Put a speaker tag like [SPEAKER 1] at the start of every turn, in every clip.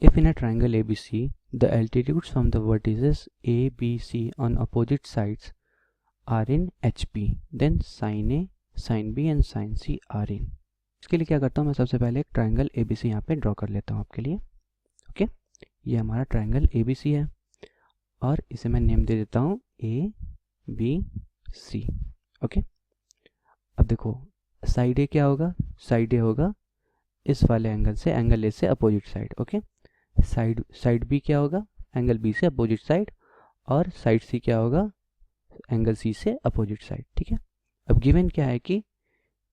[SPEAKER 1] If in a triangle ABC, the altitudes from the vertices A, B, C on opposite sides are in HP, then sin A, sin B and sin C are in. इसके लिए क्या करता हूँ मैं, सबसे पहले एक triangle ABC यहाँ पे ड्रॉ कर लेता हूँ आपके लिए. ओके, ये हमारा ट्राइंगल ABC है और इसे मैं नेम दे देता हूँ ABC. ओके, अब देखो साइड ए क्या होगा, साइड ए होगा इस वाले एंगल से, एंगल ए से opposite side. Okay, side B क्या होगा, एंगल बी से अपोजिट साइड, और साइड सी क्या होगा, एंगल सी से अपोजिट साइड. ठीक है, अब गिवन क्या है कि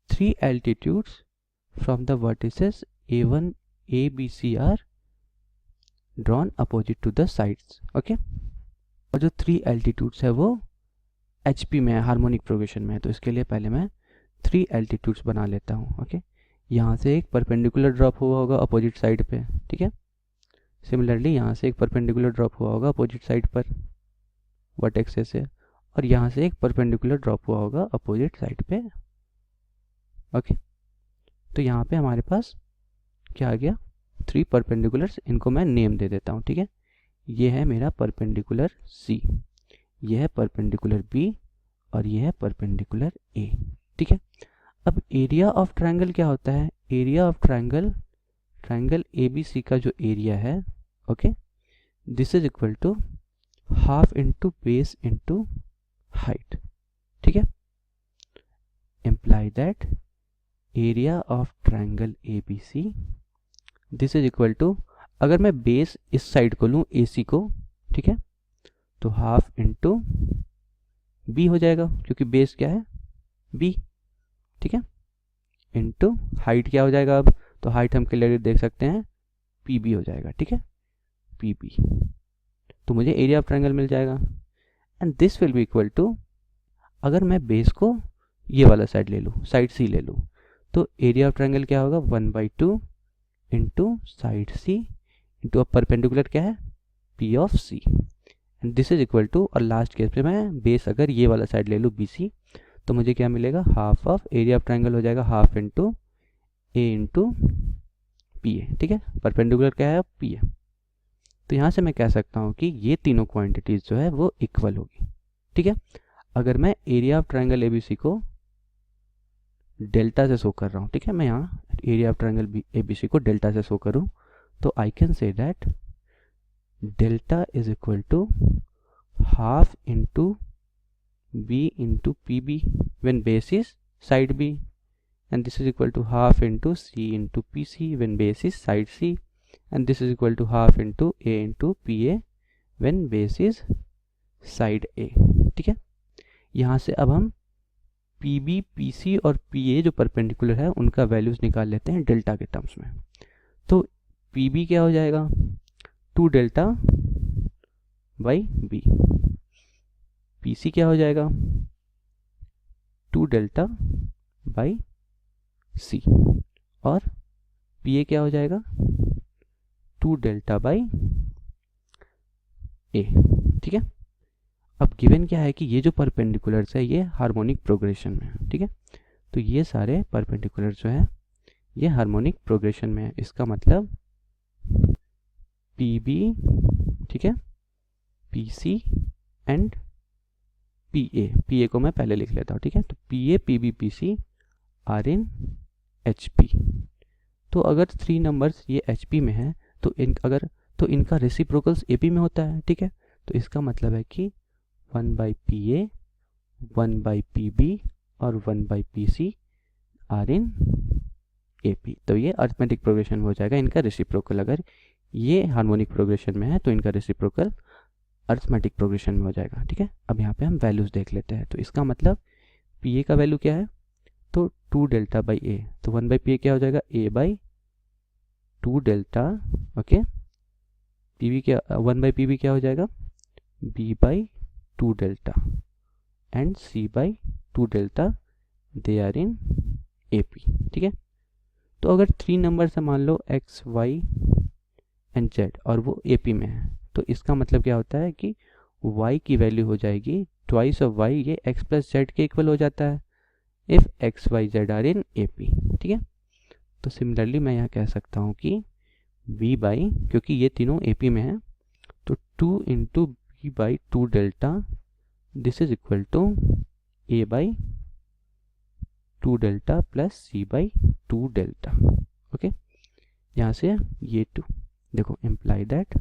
[SPEAKER 1] 3 altitudes from the vertices A1 ABC are drawn opposite to the sides. Okay, और जो 3 एल्टीट्यूड्स है वो HP में है, हार्मोनिक प्रोग्रेशन में है. तो इसके लिए पहले मैं 3 एल्टीट्यूड्स बना लेता हूँ. ओके, यहाँ से एक परपेंडिकुलर ड्रॉप हुआ होगा अपोजिट साइड पे. ठीक है, सिमिलरली यहाँ से एक परपेंडिकुलर ड्रॉप हुआ होगा अपोजिट साइड पर वर्टेक्स से, और यहाँ से एक परपेंडिकुलर ड्रॉप हुआ होगा अपोजिट साइड पे. ओके, तो यहाँ पे हमारे पास क्या आ गया, 3 परपेंडिकुलर्स. इनको मैं नेम दे देता हूँ. ठीक है, ये है मेरा परपेंडिकुलर C, ये है परपेंडिकुलर B और ये है परपेंडिकुलर A. ठीक है, अब एरिया ऑफ ट्रायंगल क्या होता है, एरिया ऑफ ट्रायंगल ABC का जो एरिया है, okay, this is equal to half into base into height. ठीक है, imply that area of triangle ABC this is equal to, अगर मैं बेस इस साइड को लूँ AC को, ठीक है, तो हाफ इंटू B हो जाएगा क्योंकि बेस क्या है B. ठीक है, इंटू हाइट क्या हो जाएगा, अब तो हाइट हम क्लियरली देख सकते हैं PB हो जाएगा. ठीक है, PB, तो मुझे एरिया ऑफ ट्रायंगल मिल जाएगा. And this will be equal to, अगर मैं बेस को ये वाला साइड ले लूँ, साइड C ले लूँ, तो एरिया ऑफ ट्रायंगल क्या होगा 1/2 इंटू साइड C इंटू, अब परपेंडिकुलर क्या है P of C, and this is equal to, और लास्ट केस पे मैं बेस अगर ये वाला साइड ले लूँ BC, तो मुझे क्या मिलेगा, half of area of triangle हो जाएगा half into A into PA. ठीक है, परपेंडिकुलर क्या है PA. तो यहाँ से मैं कह सकता हूँ कि ये तीनों क्वांटिटीज जो है वो इक्वल होगी. ठीक है, अगर मैं एरिया ऑफ ट्रायंगल ABC को डेल्टा से शो कर रहा हूँ, ठीक है, मैं यहाँ एरिया ऑफ ट्रायंगल ABC को डेल्टा से शो करूँ, तो I can say that delta is equal to half into B into PB when base is side B, and this is equal to half into C into PC when base is side C, and this is equal to half into A into PA when base is side A. ठीक है, यहाँ से अब हम PB, PC और PA जो perpendicular है उनका वैल्यूज निकाल लेते हैं डेल्टा के टर्म्स में. तो PB क्या हो जाएगा 2 डेल्टा बाई B, PC क्या हो जाएगा 2 डेल्टा बाई C, और PA क्या हो जाएगा 2 डेल्टा बाई A. ठीक है, अब गिवन क्या है कि ये जो परपेंडिकुलर्स है ये हार्मोनिक प्रोग्रेशन में है. ठीक है, तो ये सारे परपेंडिकुलर्स जो है ये हार्मोनिक प्रोग्रेशन में है. इसका मतलब PB, ठीक है, PC एंड PA को मैं पहले लिख लेता हूँ. ठीक है, तो PA, PB, PC are in HP. तो अगर 3 नंबर्स ये HP में है तो इनका रेसिप्रोकल्स AP में होता है. ठीक है, तो इसका मतलब है कि 1/PA, 1/PB और 1/PC आर इन AP. तो ये अरिथमेटिक प्रोग्रेशन हो जाएगा इनका रेसिप्रोकल. अगर ये हार्मोनिक प्रोग्रेशन में है तो इनका रेसिप्रोकल अरिथमेटिक प्रोग्रेशन में हो जाएगा. ठीक है, अब यहाँ पे हम वैल्यूज देख लेते हैं. तो इसका मतलब PA का वैल्यू क्या है, तो 2 डेल्टा बाई A, तो 1/PA क्या हो जाएगा A by 2 delta. Okay, PB क्या 1/PB क्या हो जाएगा B by 2 delta and C by 2 delta, they are in AP. ठीक है, तो अगर 3 नंबर से मान लो X, Y एंड Z और वो AP में है, तो इसका मतलब क्या होता है कि y की वैल्यू हो जाएगी ट्वाइस ऑफ y, ये x प्लस z के इक्वल हो जाता है if x, y, z are in AP. ठीक है, तो सिमिलरली मैं यहाँ कह सकता हूँ कि b बाई, क्योंकि ये तीनों AP में है, तो 2 into b by 2 delta, this is equal to a by 2 delta plus c by 2 delta. Okay, यहाँ से ये 2, देखो इम्प्लाई दैट,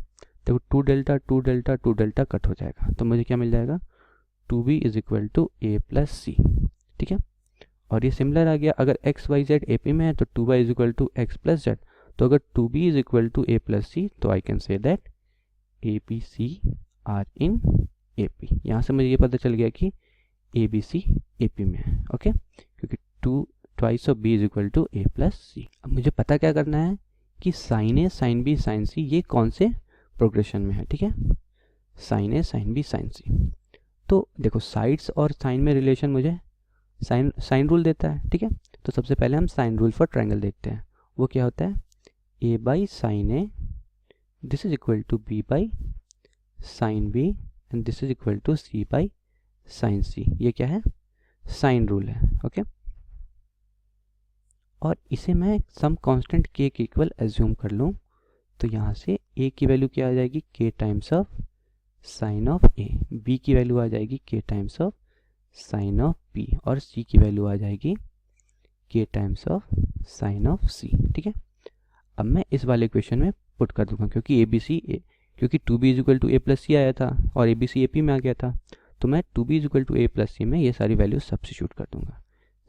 [SPEAKER 1] देखो 2 डेल्टा 2 डेल्टा 2 डेल्टा कट हो जाएगा, तो मुझे क्या मिल जाएगा, 2b is equal to a plus c। ठीक है, और ये सिमिलर आ गया, अगर x y z AP में है तो 2y is equal to x plus z, तो अगर 2b is equal to a plus c, तो I can say that a b c are in AP। यहाँ से मुझे ये पता चल गया कि a b c AP में है। ओके, क्योंकि 2 twice of b is equal to a plus c। अब मुझे पता क्या करना है कि sine a sine b sine c ये कौन से प्रोग्रेशन में है। ठीक है, sine a sine b sine c, तो देखो साइड्स और साइन में रिलेशन मुझे साइन रूल देता है। ठीक है, तो सबसे पहले हम साइन रूल फॉर ट्रायंगल देखते हैं। वो क्या होता है, a by sine a, this is equal to b by sine b, and this is equal to c by sine c। ये क्या है, साइन रूल है। ओके, और इसे मैं सम कांस्टेंट k के इक्वल एज्यूम कर लूँ, तो यहाँ से a की वैल्यू क्या आ जाएगी, k times of sine of a, b की वैल्यू आ जाएगी k times of sine of b, और c की वैल्यू आ जाएगी k times of sine of c। ठीक है, अब मैं इस वाले इक्वेशन में पुट कर दूंगा, क्योंकि क्योंकि 2b is equal to a plus c आया था और abc AP में आ गया था, तो मैं 2b is equal to a plus c में ये सारी वैल्यू सब्स्टिट्यूट कर दूंगा।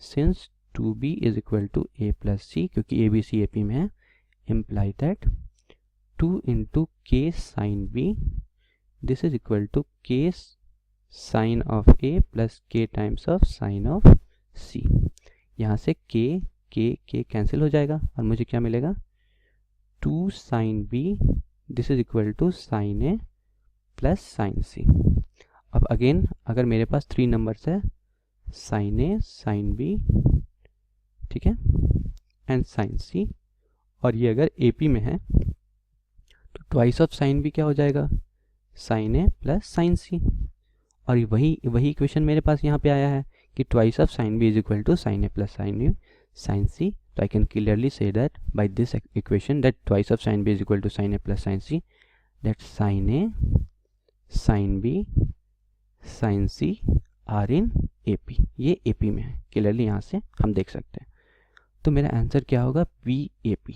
[SPEAKER 1] Since 2b is equal to a plus c, क्योंकि abc AP में है, imply that 2 into k sine b, this is equal to k sine of a plus k times of sine of c। यहाँ से k cancel हो जाएगा और मुझे क्या मिलेगा, 2 sine b, this is equal to sine a plus sine c। अब again अगर मेरे पास 3 नंबर्स है, साइन a साइन b, ठीक है, एंड साइन c, और ये अगर AP में है तो ट्वाइस ऑफ साइन b क्या हो जाएगा, sine a plus sine c, और वही इक्वेशन मेरे पास यहाँ पे आया है कि twice of sine b is equal to sine a plus sine c। तो I can clearly say that by this equation that twice of sine b is equal to sine a plus sine c, that sine a sine b sine c are in AP, ये AP में है, clearly यहाँ से हम देख सकते हैं। तो मेरा आंसर क्या होगा, PAP।